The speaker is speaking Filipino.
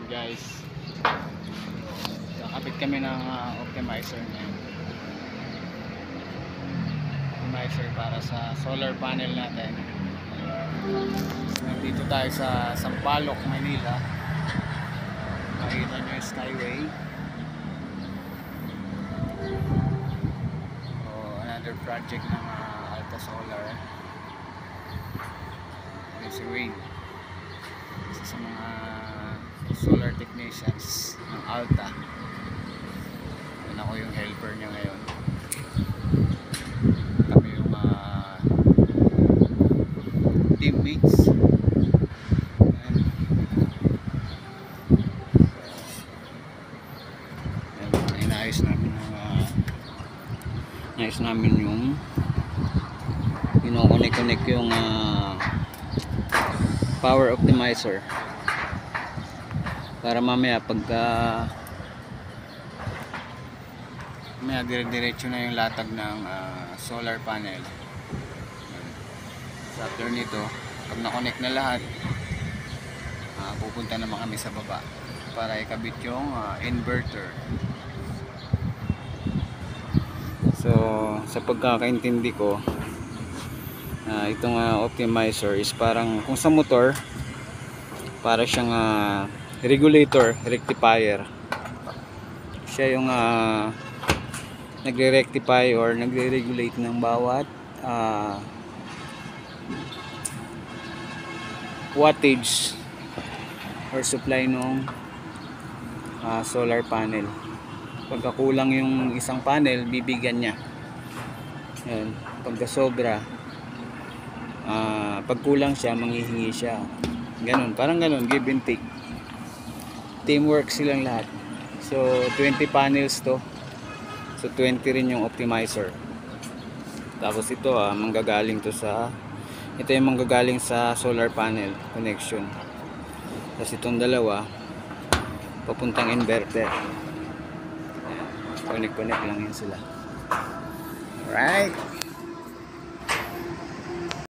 guys, kakabit kami ng optimizer ngayon. Optimizer para sa solar panel natin. Nandito tayo sa Sampaloc, Manila. Makita nyo yung skyway. Another project ng Alta Solar. Si Wayne, isa sa mga solar technicians ng Alta. Yan ako yung helper niya ngayon. Kami yung teammates. Inayos namin yung kinokonek-connect yung power optimizer para mamaya pagka dire-diretso na yung latag ng solar panel. So after nito, pag na-connect na lahat, pupunta naman kami sa baba para ikabit yung inverter. So sa pagkakaintindi ko, itong optimizer is parang kung sa motor, para siyang regulator, rectifier. Siya yung nagre-rectify or nagre-regulate ng bawat wattage or supply ng solar panel. Pagka kulang yung isang panel, bibigyan niya. Yan. Pagka sobra, pag kulang siya, manghihingi siya. Ganun, parang ganun, give and take. Teamwork silang lahat. So 20 panels to. So 20 rin yung optimizer. Tapos ito manggagaling to sa, ito yung manggagaling sa solar panel connection. Tapos itong dalawa papuntang inverter. Connect lang yun sila. Alright.